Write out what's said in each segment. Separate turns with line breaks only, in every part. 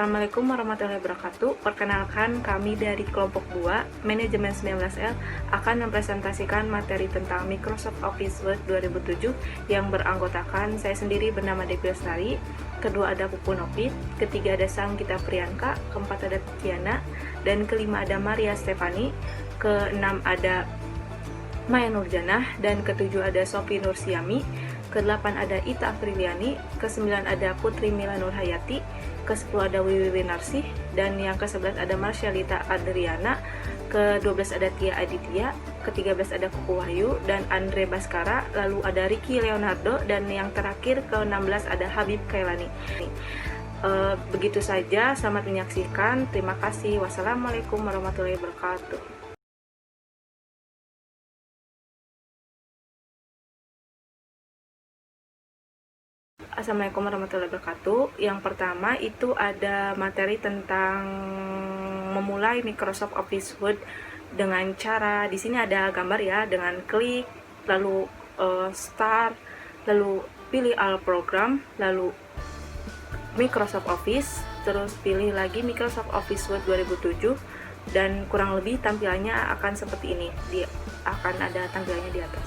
Assalamualaikum warahmatullahi wabarakatuh. Perkenalkan, kami dari kelompok 2 Manajemen 19L akan mempresentasikan materi tentang Microsoft Office Word 2007 yang beranggotakan saya sendiri bernama Devi Lestari, kedua ada Pupu Novit, ketiga ada Sanggita Priyanka, keempat ada Tiana, dan kelima ada Maria Stefani, keenam ada Maya Nurjanah, dan ketujuh ada Sofi Nursiami, ke-8 ada Ita Apriliani, ke-9 ada Putri Mila Nurhayati, ke-10 ada Wiwi Narsih, dan yang ke-11 ada Marsyalita Adriana, ke-12 ada Tia Aditya, ke-13 ada Kuku Wahyu dan Andre Baskara, lalu ada Ricky Leonardo, dan yang terakhir ke-16 ada Habib Kailani. Begitu saja, selamat menyaksikan. Terima kasih. Wassalamualaikum warahmatullahi wabarakatuh. Assalamualaikum warahmatullahi wabarakatuh. Yang pertama itu ada materi tentang memulai Microsoft Office Word dengan cara, di sini ada gambar ya, dengan klik, lalu start, lalu pilih all program, lalu Microsoft Office, terus pilih lagi Microsoft Office Word 2007, dan kurang lebih tampilannya akan seperti ini. Akan ada tampilannya di atas.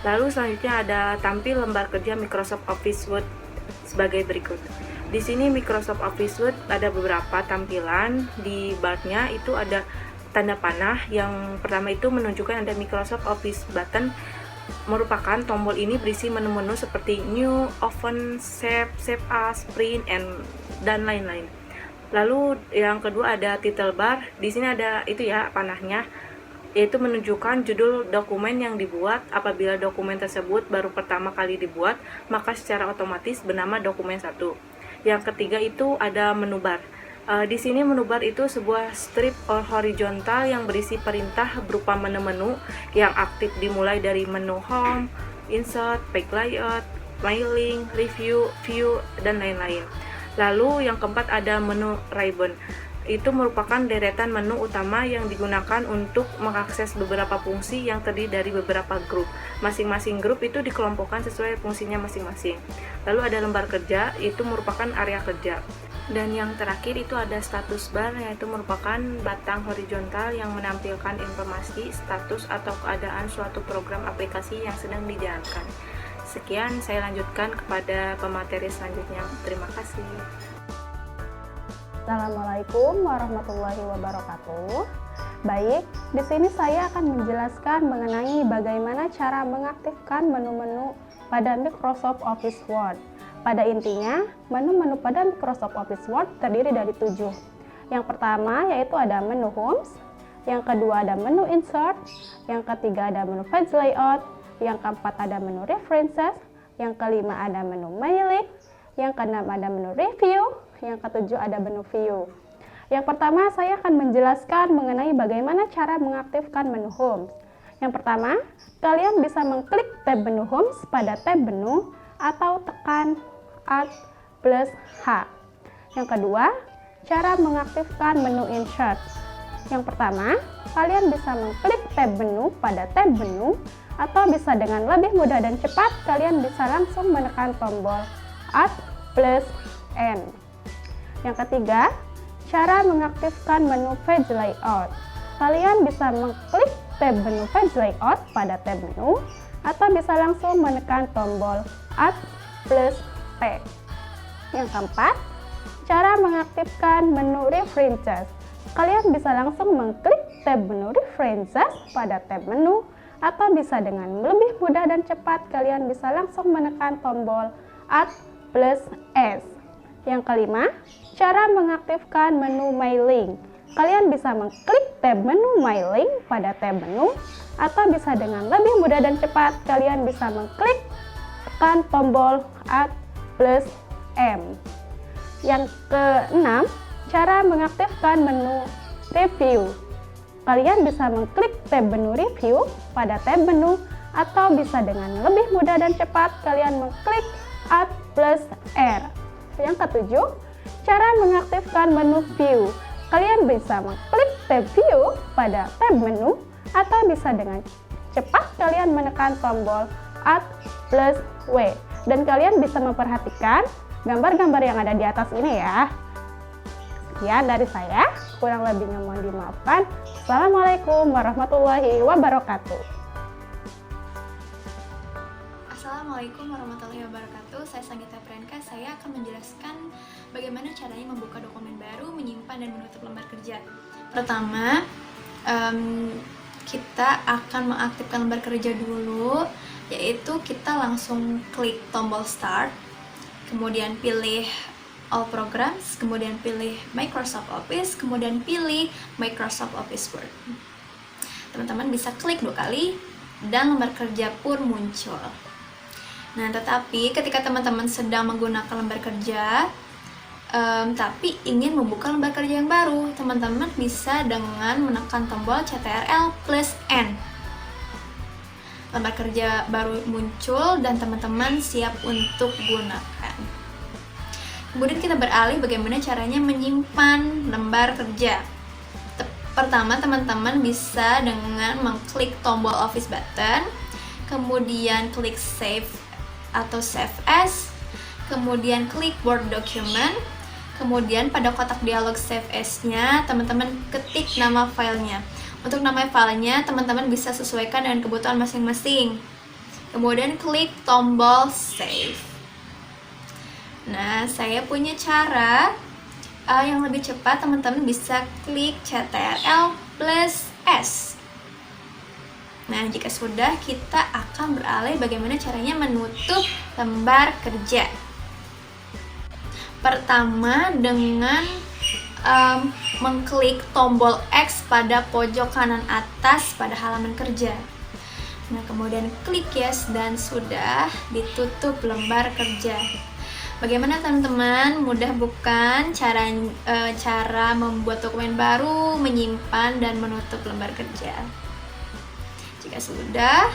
Lalu selanjutnya ada tampil lembar kerja Microsoft Office Word sebagai berikut. Di sini Microsoft Office Word ada beberapa tampilan. Di bar-nya itu ada tanda panah. Yang pertama itu menunjukkan ada Microsoft Office button, merupakan tombol ini berisi menu-menu seperti New, Open, Save, Save As, Print, dan lain-lain. Lalu yang kedua ada title bar. Di sini ada itu ya panahnya, yaitu menunjukkan judul dokumen yang dibuat. Apabila dokumen tersebut baru pertama kali dibuat, maka secara otomatis bernama dokumen 1. Yang ketiga itu ada menu bar. Di sini menu bar itu sebuah strip or horizontal yang berisi perintah berupa menu-menu yang aktif, dimulai dari menu home, insert, page layout, mailing, review, view, dan lain-lain. Lalu yang keempat ada menu ribbon. Itu merupakan deretan menu utama yang digunakan untuk mengakses beberapa fungsi yang terdiri dari beberapa grup. Masing-masing grup itu dikelompokkan sesuai fungsinya masing-masing. Lalu ada lembar kerja, itu merupakan area kerja. Dan yang terakhir itu ada status bar, yaitu merupakan batang horizontal yang menampilkan informasi, status, atau keadaan suatu program aplikasi yang sedang dijalankan. Sekian, saya lanjutkan kepada pemateri selanjutnya. Terima kasih.
Assalamualaikum warahmatullahi wabarakatuh. Baik, di sini saya akan menjelaskan mengenai bagaimana cara mengaktifkan menu-menu pada Microsoft Office Word. Pada intinya, menu-menu pada Microsoft Office Word terdiri dari 7. Yang pertama yaitu ada menu Homes, yang kedua ada menu Insert, yang ketiga ada menu Page Layout, yang keempat ada menu References, yang kelima ada menu Mailing, yang keenam ada menu Review, yang ketujuh ada menu View. Yang pertama saya akan menjelaskan mengenai bagaimana cara mengaktifkan menu Home. Yang pertama, kalian bisa mengklik tab menu Homes pada tab menu atau tekan Alt plus H. Yang kedua, cara mengaktifkan menu Insert. Yang pertama, kalian bisa mengklik tab menu pada tab menu, atau bisa dengan lebih mudah dan cepat kalian bisa langsung menekan tombol Alt plus N. Yang ketiga, cara mengaktifkan menu Page Layout. Kalian bisa mengklik tab menu Page Layout pada tab menu, atau bisa langsung menekan tombol Alt plus T. Yang keempat, cara mengaktifkan menu References. Kalian bisa langsung mengklik tab menu References pada tab menu, atau bisa dengan lebih mudah dan cepat kalian bisa langsung menekan tombol Alt plus S. Yang kelima, cara mengaktifkan menu Mailing. Kalian bisa mengklik tab menu Mailing pada tab menu, atau bisa dengan lebih mudah dan cepat kalian bisa mengklik tekan tombol Alt plus M. Yang keenam, cara mengaktifkan menu Review. Kalian bisa mengklik tab menu Review pada tab menu, atau bisa dengan lebih mudah dan cepat kalian mengklik Alt plus R. Yang ketujuh, cara mengaktifkan menu View. Kalian bisa mengklik tab View pada tab menu, atau bisa dengan cepat kalian menekan tombol Alt plus W. Dan kalian bisa memperhatikan gambar-gambar yang ada di atas ini ya. Sekian dari saya, kurang lebihnya mohon dimaafkan. Assalamualaikum warahmatullahi wabarakatuh.
Assalamualaikum warahmatullahi wabarakatuh. Saya Sanggita Priyanka. Saya akan menjelaskan bagaimana caranya membuka dokumen baru, menyimpan dan menutup lembar kerja. Pertama, kita akan mengaktifkan lembar kerja dulu, yaitu kita langsung klik tombol Start, kemudian pilih All Programs, kemudian pilih Microsoft Office, kemudian pilih Microsoft Office Word. Teman-teman bisa klik 2 kali dan lembar kerja pun muncul. Nah, tetapi ketika teman-teman sedang menggunakan lembar kerja, tapi ingin membuka lembar kerja yang baru, teman-teman bisa dengan menekan tombol Ctrl+N. Lembar kerja baru muncul dan teman-teman siap untuk gunakan. Kemudian kita beralih bagaimana caranya menyimpan lembar kerja. Pertama, teman-teman bisa dengan mengklik tombol Office button, kemudian klik Save atau Save As, kemudian klik Word Document, kemudian pada kotak dialog Save As-nya teman-teman ketik nama filenya. Untuk nama filenya teman-teman bisa sesuaikan dengan kebutuhan masing-masing. Kemudian klik tombol Save. Nah, saya punya cara yang lebih cepat. Teman-teman bisa klik Ctrl+S. Nah, jika sudah, kita akan beralih bagaimana caranya menutup lembar kerja. Pertama, dengan mengklik tombol X pada pojok kanan atas pada halaman kerja. Nah, kemudian klik Yes dan sudah ditutup lembar kerja. Bagaimana teman-teman? Mudah bukan cara membuat dokumen baru, menyimpan dan menutup lembar kerja? Jika sudah,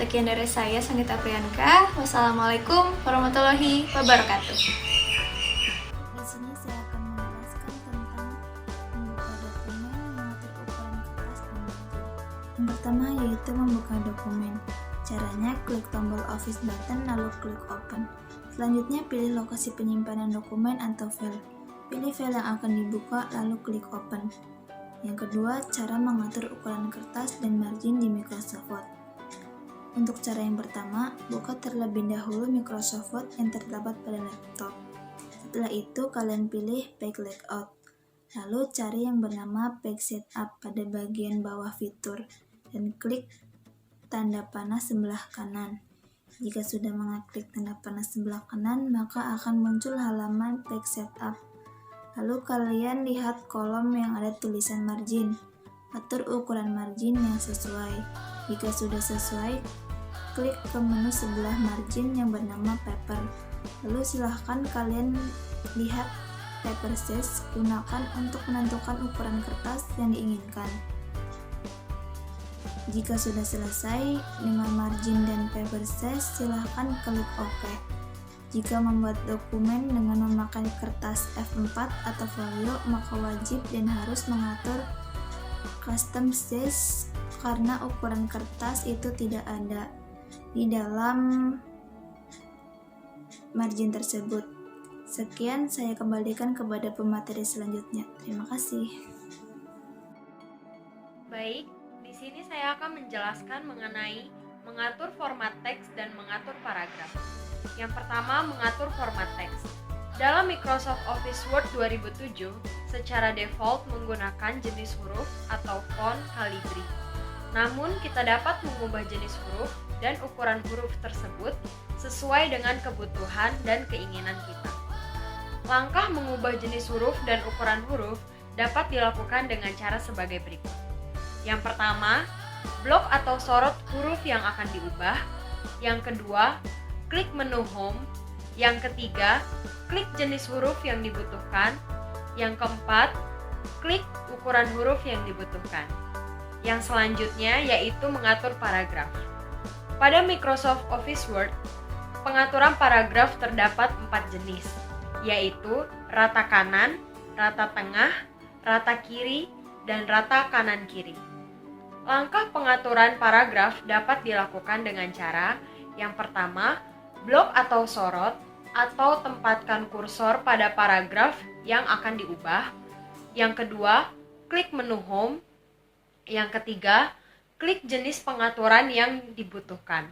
sekian dari saya Sanggita Priyanka. Wassalamualaikum warahmatullahi wabarakatuh. Di sini saya akan menjelaskan tentang membuka dokumen, mengatur ukuran kertas dan margin. Yang pertama yaitu membuka dokumen. Caranya klik tombol Office button lalu klik Open. Selanjutnya pilih lokasi penyimpanan dokumen atau file. Pilih file yang akan dibuka lalu klik Open. Yang kedua, cara mengatur ukuran kertas dan margin di Microsoft Word. Untuk cara yang pertama, buka terlebih dahulu Microsoft Word yang terdapat pada laptop. Setelah itu, kalian pilih Page Layout. Lalu cari yang bernama Page Setup pada bagian bawah fitur dan klik tanda panah sebelah kanan. Jika sudah mengeklik tanda panah sebelah kanan, maka akan muncul halaman Page Setup. Lalu kalian lihat kolom yang ada tulisan margin. Atur ukuran margin yang sesuai. Jika sudah sesuai, klik ke menu sebelah margin yang bernama paper. Lalu silahkan kalian lihat paper size, gunakan untuk menentukan ukuran kertas yang diinginkan. Jika sudah selesai dengan margin dan paper size, silahkan klik OK. Jika membuat dokumen dengan memakai kertas F4 atau folio, maka wajib dan harus mengatur custom size karena ukuran kertas itu tidak ada di dalam margin tersebut. Sekian, saya kembalikan kepada pemateri selanjutnya. Terima kasih.
Baik, di sini saya akan menjelaskan mengenai mengatur format teks dan mengatur paragraf. Yang pertama, mengatur format teks. Dalam Microsoft Office Word 2007, secara default menggunakan jenis huruf atau font Calibri. Namun, kita dapat mengubah jenis huruf dan ukuran huruf tersebut sesuai dengan kebutuhan dan keinginan kita. Langkah mengubah jenis huruf dan ukuran huruf dapat dilakukan dengan cara sebagai berikut. Yang pertama, blok atau sorot huruf yang akan diubah. Yang kedua, klik menu Home. Yang ketiga, klik jenis huruf yang dibutuhkan. Yang keempat, klik ukuran huruf yang dibutuhkan. Yang selanjutnya yaitu mengatur paragraf. Pada Microsoft Office Word, pengaturan paragraf terdapat 4 jenis, yaitu rata kanan, rata tengah, rata kiri, dan rata kanan kiri. Langkah pengaturan paragraf dapat dilakukan dengan cara yang pertama, blok atau sorot, atau tempatkan kursor pada paragraf yang akan diubah. Yang kedua, klik menu home. Yang ketiga, klik jenis pengaturan yang dibutuhkan.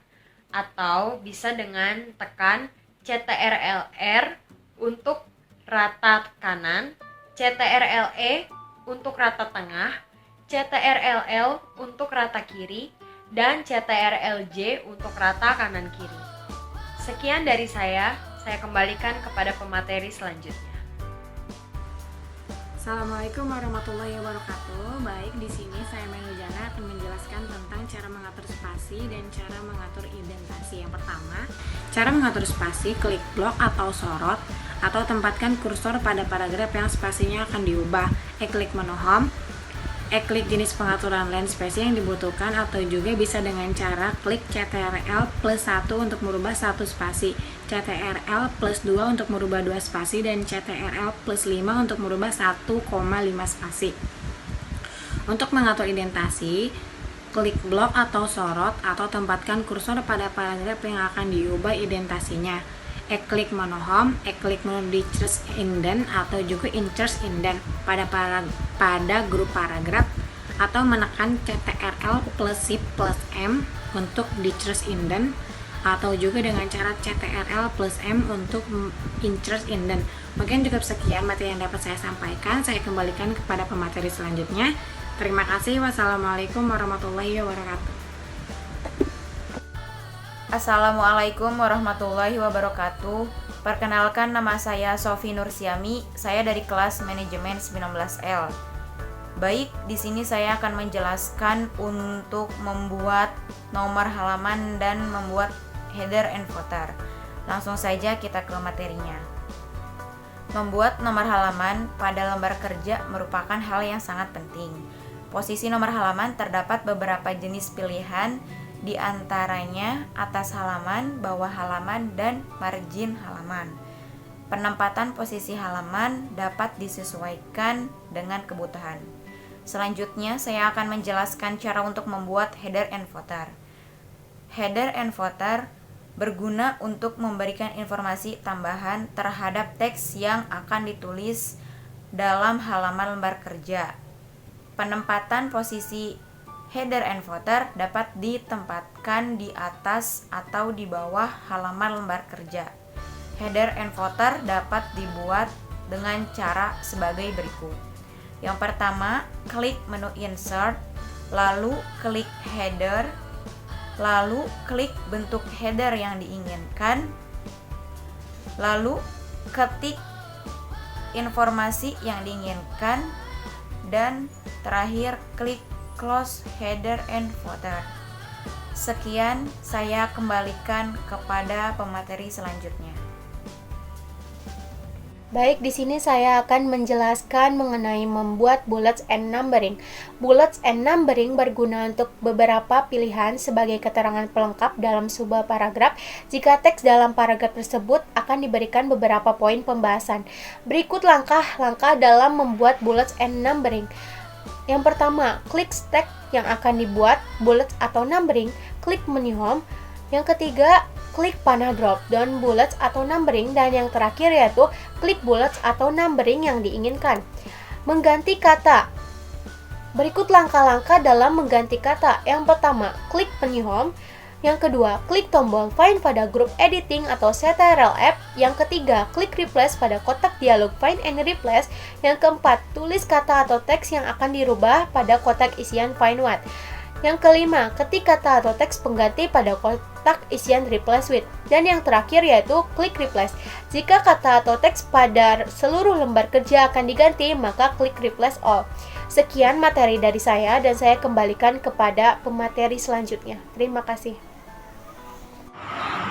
Atau bisa dengan tekan CTRL-R untuk rata kanan, CTRL-E untuk rata tengah, CTRL-L untuk rata kiri, dan CTRL-J untuk rata kanan kiri. Sekian dari saya kembalikan kepada pemateri selanjutnya.
Assalamualaikum warahmatullahi wabarakatuh. Baik, di sini saya Menujana akan menjelaskan tentang cara mengatur spasi dan cara mengatur indentasi. Yang pertama, cara mengatur spasi, klik blok atau sorot atau tempatkan kursor pada paragraf yang spasinya akan diubah. Klik menu home. Klik jenis pengaturan line spacing yang dibutuhkan atau juga bisa dengan cara klik CTRL plus 1 untuk merubah satu spasi, CTRL plus 2 untuk merubah 2 spasi, dan CTRL plus 5 untuk merubah 1,5 spasi. Untuk mengatur indentasi, klik blok atau sorot atau tempatkan kursor pada paragraf yang akan diubah indentasinya. Klik menu home, klik menu Decrease Indent atau juga Insert Indent pada grup paragraf atau menekan CTRL plus Shift plus M untuk Decrease Indent atau juga dengan cara CTRL plus M untuk Insert Indent. Mungkin cukup sekian materi yang dapat saya sampaikan. Saya kembalikan kepada pemateri selanjutnya. Terima kasih. Wassalamualaikum warahmatullahi wabarakatuh.
Assalamualaikum warahmatullahi wabarakatuh. Perkenalkan, nama saya Sofi Nursiami. Saya dari kelas manajemen 19L. Baik, di sini saya akan menjelaskan untuk membuat nomor halaman dan membuat header and footer. Langsung saja kita ke materinya. Membuat nomor halaman pada lembar kerja merupakan hal yang sangat penting. Posisi nomor halaman terdapat beberapa jenis pilihan, di antaranya atas halaman, bawah halaman, dan margin halaman. Penempatan posisi halaman dapat disesuaikan dengan kebutuhan. Selanjutnya, saya akan menjelaskan cara untuk membuat header and footer. Header and footer berguna untuk memberikan informasi tambahan terhadap teks yang akan ditulis dalam halaman lembar kerja. Penempatan posisi header and footer dapat ditempatkan di atas atau di bawah halaman lembar kerja. Header and footer dapat dibuat dengan cara sebagai berikut. Yang pertama, klik menu Insert, lalu klik Header, lalu klik bentuk header yang diinginkan, lalu ketik informasi yang diinginkan, dan terakhir klik Close Header and Footer. Sekian, saya kembalikan kepada pemateri selanjutnya.
Baik, di sini saya akan menjelaskan mengenai membuat bullets and numbering. Bullets and numbering berguna untuk beberapa pilihan sebagai keterangan pelengkap dalam sebuah paragraf jika teks dalam paragraf tersebut akan diberikan beberapa poin pembahasan. Berikut langkah-langkah dalam membuat bullets and numbering. Yang pertama, klik teks yang akan dibuat, bullets atau numbering, klik menu home. Yang ketiga, klik panah drop down bullets atau numbering, dan yang terakhir yaitu klik bullets atau numbering yang diinginkan. Mengganti kata. Berikut langkah-langkah dalam mengganti kata. Yang pertama, klik menu home. Yang kedua, klik tombol Find pada grup editing atau CTRL F. Yang ketiga, klik Replace pada kotak dialog Find and Replace. Yang keempat, tulis kata atau teks yang akan dirubah pada kotak isian Find What. Yang kelima, ketik kata atau teks pengganti pada kotak isian Replace With. Dan yang terakhir yaitu klik Replace. Jika kata atau teks pada seluruh lembar kerja akan diganti, maka klik Replace All. Sekian materi dari saya dan saya kembalikan kepada pemateri selanjutnya. Terima kasih.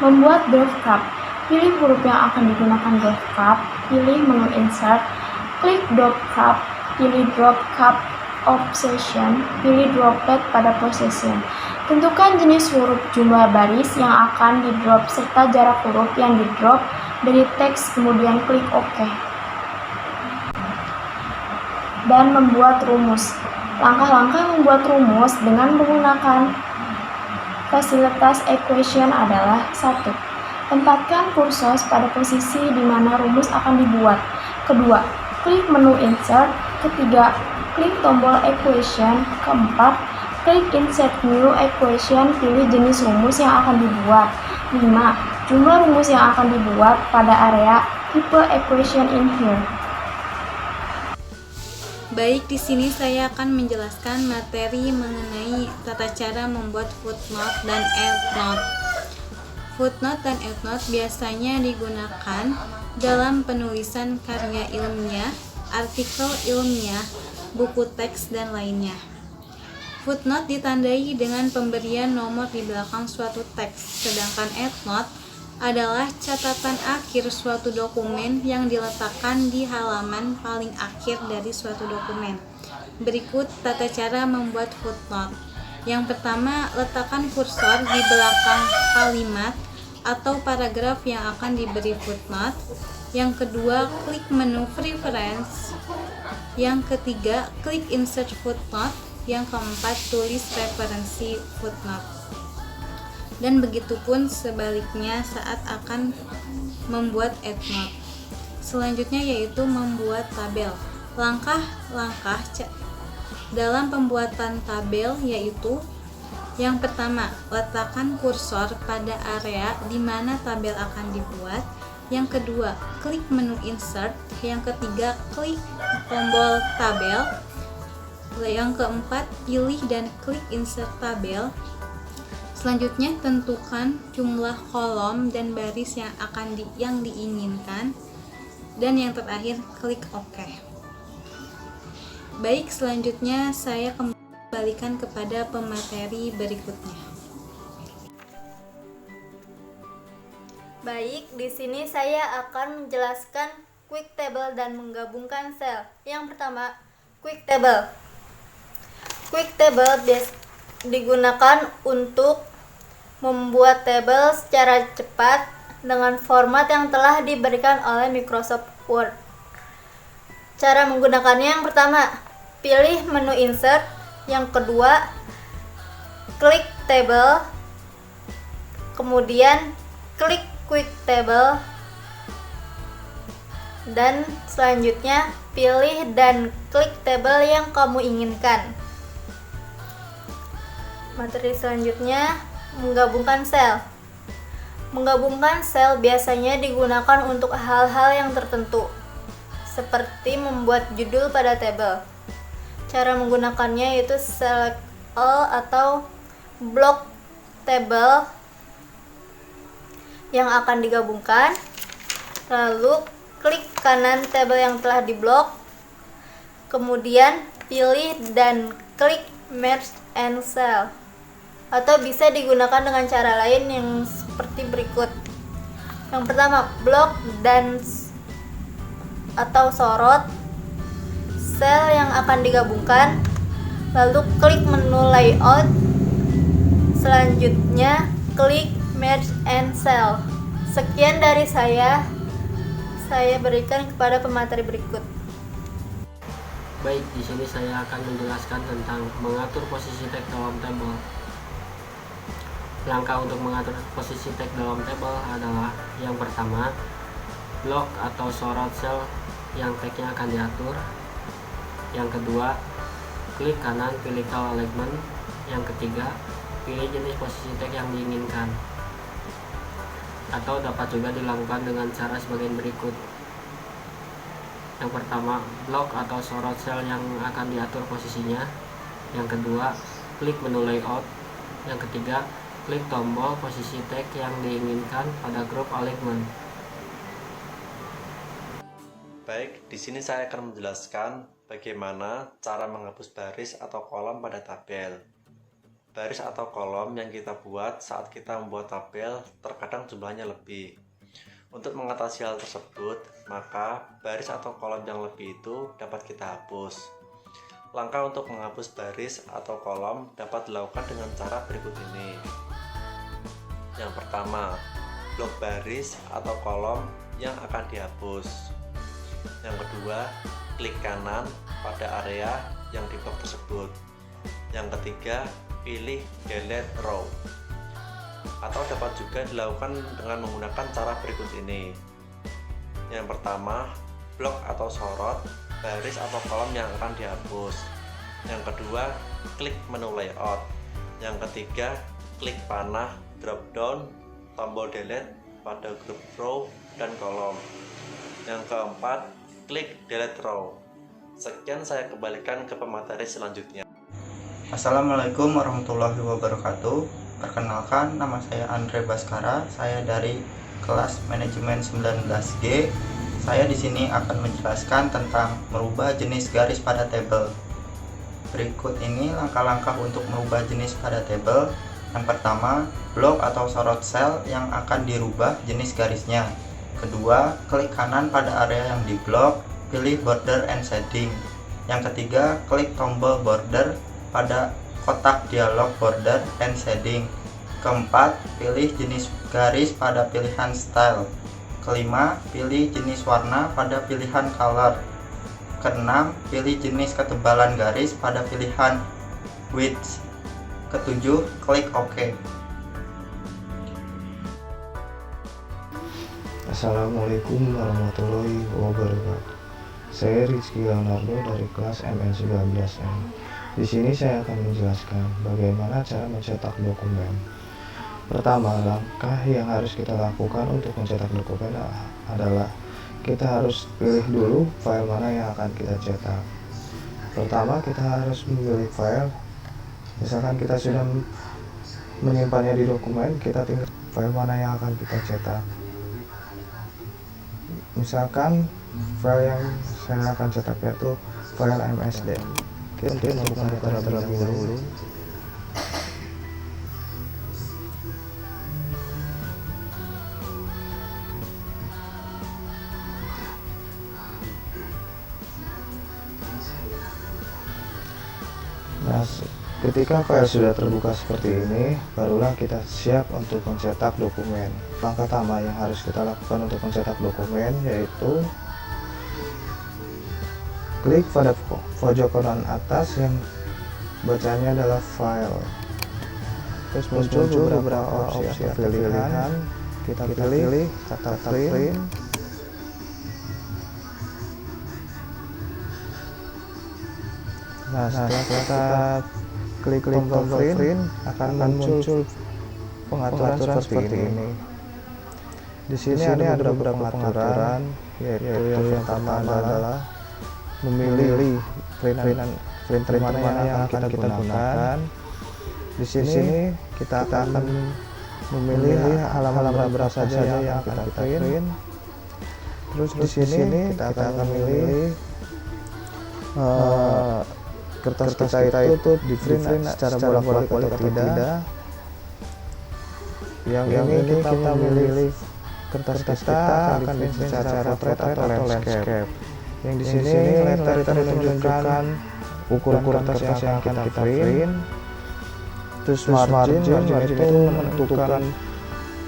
Membuat graph cup. Pilih huruf yang akan digunakan graph cup, pilih menu Insert, klik Drop Cup, pilih Drop Cup Obsession, pilih Droplet pada Possession. Tentukan jenis huruf jumlah baris yang akan di-drop serta jarak huruf yang di-drop dari teks, kemudian klik OK. Dan membuat rumus. Langkah-langkah membuat rumus dengan menggunakan fasilitas equation adalah 1. Tempatkan kursor pada posisi di mana rumus akan dibuat. Kedua,
klik menu insert. Ketiga, klik tombol equation. Keempat, klik insert new equation, pilih jenis rumus yang akan dibuat. 5. Jumlah rumus yang akan dibuat pada area tipe equation in here.
Baik, di sini saya akan menjelaskan materi mengenai tata cara membuat footnote dan endnote. Footnote dan endnote biasanya digunakan dalam penulisan karya ilmiah, artikel ilmiah, buku teks, dan lainnya. Footnote ditandai dengan pemberian nomor di belakang suatu teks, sedangkan endnote adalah catatan akhir suatu dokumen yang diletakkan di halaman paling akhir dari suatu dokumen. Berikut tata cara membuat footnote. Yang pertama, letakkan kursor di belakang kalimat atau paragraf yang akan diberi footnote. Yang kedua, klik menu preference. Yang ketiga, klik insert footnote. Yang keempat, tulis referensi footnote. Dan begitupun sebaliknya saat akan membuat endnote. Selanjutnya yaitu membuat tabel. Langkah-langkah dalam pembuatan tabel yaitu: yang pertama, letakkan kursor pada area di mana tabel akan dibuat. Yang kedua, klik menu insert. Yang ketiga, klik tombol tabel. Yang keempat, pilih dan klik insert tabel. Selanjutnya, tentukan jumlah kolom dan baris yang diinginkan. Dan yang terakhir, klik OK. Baik, selanjutnya saya kembalikan kepada pemateri berikutnya.
Baik, di sini saya akan menjelaskan quick table dan menggabungkan sel. Yang pertama, quick table. Quick table digunakan untuk membuat tabel secara cepat dengan format yang telah diberikan oleh Microsoft Word. Cara menggunakannya: yang pertama, pilih menu insert. Yang kedua, klik table. Kemudian klik quick table. Dan selanjutnya pilih dan klik tabel yang kamu inginkan. Materi selanjutnya, menggabungkan sel. Menggabungkan sel biasanya digunakan untuk hal-hal yang tertentu, seperti membuat judul pada tabel. Cara menggunakannya yaitu select all atau block table yang akan digabungkan, lalu klik kanan tabel yang telah diblok, kemudian pilih dan klik merge and cell. Atau bisa digunakan dengan cara lain yang seperti berikut. Yang pertama, blok dan atau sorot sel yang akan digabungkan, lalu klik menu layout. Selanjutnya klik merge and cell. Sekian dari saya berikan kepada pemateri berikut.
Baik, di sini saya akan menjelaskan tentang mengatur posisi teks dalam tabel. Langkah untuk mengatur posisi teks dalam tabel adalah: yang pertama, blok atau sorot sel yang teksnya akan diatur. Yang kedua, klik kanan pilih cell alignment. Yang ketiga, pilih jenis posisi teks yang diinginkan. Atau dapat juga dilakukan dengan cara sebagian berikut. Yang pertama, blok atau sorot sel yang akan diatur posisinya. Yang kedua, klik menu layout. Yang ketiga, klik tombol posisi teks yang diinginkan pada grup alignment.
Baik, di sini saya akan menjelaskan bagaimana cara menghapus baris atau kolom pada tabel. Baris atau kolom yang kita buat saat kita membuat tabel terkadang jumlahnya lebih. Untuk mengatasi hal tersebut, maka baris atau kolom yang lebih itu dapat kita hapus. Langkah untuk menghapus baris atau kolom dapat dilakukan dengan cara berikut ini. Yang pertama, blok baris atau kolom yang akan dihapus. Yang kedua, klik kanan pada area yang diblok tersebut. Yang ketiga, pilih delete row. Atau dapat juga dilakukan dengan menggunakan cara berikut ini. Yang pertama, blok atau sorot, baris atau kolom yang akan dihapus. Yang kedua, klik menu layout. Yang ketiga, klik panah drop down, tombol delete pada grup row dan kolom. Yang keempat, klik delete row. Sekian, saya kembalikan ke pemateri selanjutnya.
Assalamualaikum warahmatullahi wabarakatuh. Perkenalkan, nama saya Andre Baskara. Saya dari kelas manajemen 19G. Saya di sini akan menjelaskan tentang merubah jenis garis pada tabel. Berikut ini langkah-langkah untuk merubah jenis pada tabel. Yang pertama, blok atau sorot sel yang akan dirubah jenis garisnya. Kedua, klik kanan pada area yang diblok, pilih border and shading. Yang ketiga, klik tombol border pada kotak dialog border and shading. Keempat, pilih jenis garis pada pilihan style. Kelima, pilih jenis warna pada pilihan color. Keenam, pilih jenis ketebalan garis pada pilihan width. Ketujuh, klik OK.
Assalamualaikum warahmatullahi wabarakatuh. Saya Rizky Leonardo dari kelas MN19N. Di sini saya akan menjelaskan bagaimana cara mencetak dokumen. Pertama, langkah yang harus kita lakukan untuk mencetak dokumen adalah kita harus pilih dulu file mana yang akan kita cetak. Pertama, kita harus memilih file. Misalkan kita sudah menyimpannya di dokumen, kita tinggal file mana yang akan kita cetak. Misalkan file yang saya akan cetak yaitu file MSD. Kita membuka terlebih dahulu. Nah, ketika file sudah terbuka seperti ini, barulah kita siap untuk mencetak dokumen. Langkah pertama yang harus kita lakukan untuk mencetak dokumen yaitu klik pada pojok kanan atas yang bacanya adalah file. Terus muncul beberapa opsi atau pilihan. Kita pilih kata print. Nah, setelah kita klik tombol print akan muncul pengaturan seperti ini. Di sini ada beberapa pengaturan, yaitu yang pertama adalah memilih printer mana yang akan kita gunakan. Di sini kita akan memilih halaman berapa saja yang akan kita print. Terus di sini kita akan memilih kertas kita itu di print secara bolak-balik atau tidak. Yang ini kita memilih kertas kita akan di print secara portrait atau landscape. Yang di sini letter itu menunjukkan ukuran kertas yang akan kita print. Terus margin itu menentukan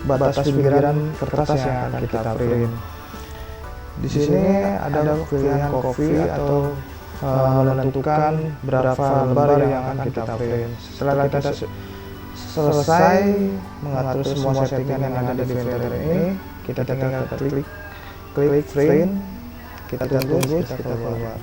batas pinggiran kertas yang akan kita print. Di sini ada pilihan coffee atau menentukan berapa lembar yang akan kita print. Setelah kita selesai mengatur semua settingan yang ada di printer ini, kita tinggal klik print. Kita tunggu kita keluar.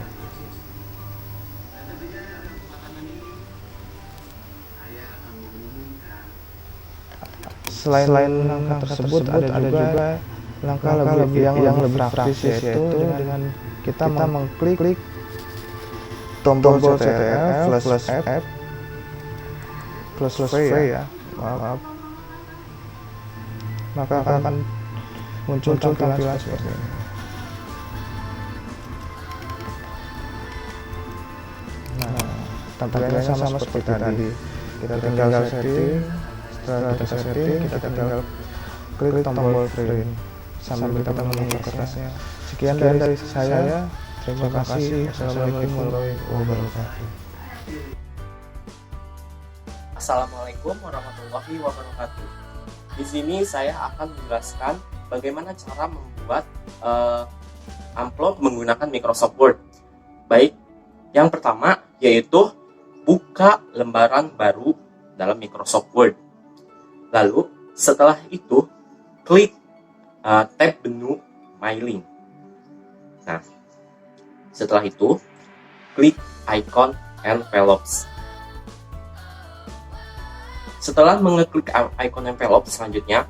Selain langkah tersebut ada juga langkah yang lebih praktis, yaitu dengan kita mengklik tombol CTRL plus F plus V ya, maaf. Maka akan muncul tampilan seperti ini. Nah, tampilannya sama seperti tadi. Kita tinggal setting. Setelah kita setting, kita tinggal klik tombol print sambil kita menunggu kertasnya. Sekian dari saya. Terima kasih. Assalamualaikum warahmatullahi wabarakatuh.
Assalamualaikum warahmatullahi wabarakatuh. Di sini saya akan menjelaskan bagaimana cara membuat amplop menggunakan Microsoft Word. Baik, yang pertama yaitu buka lembaran baru dalam Microsoft Word. Lalu setelah itu klik tab menu My Link. Nah, setelah itu, klik icon envelopes. Setelah mengeklik icon envelope, selanjutnya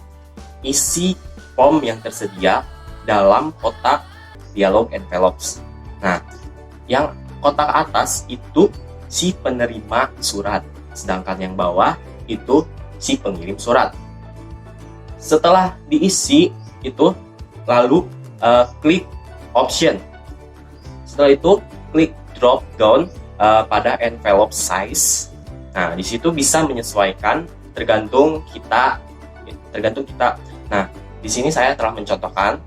isi form yang tersedia dalam kotak dialog envelopes. Nah, yang kotak atas itu si penerima surat, sedangkan yang bawah itu si pengirim surat. Setelah diisi itu, lalu klik option. Setelah itu klik drop down pada envelope size. Nah, di situ bisa menyesuaikan tergantung kita. Nah, di sini saya telah mencontohkan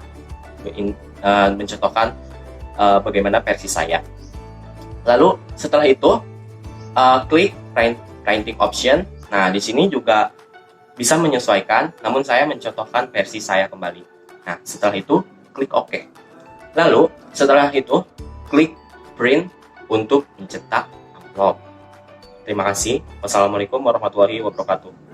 bagaimana versi saya. Lalu setelah itu klik printing option. Nah, di sini juga bisa menyesuaikan, namun saya mencontohkan versi saya kembali. Nah, setelah itu klik OK. Lalu setelah itu klik print untuk mencetak amplop. Terima kasih. Wassalamualaikum warahmatullahi wabarakatuh.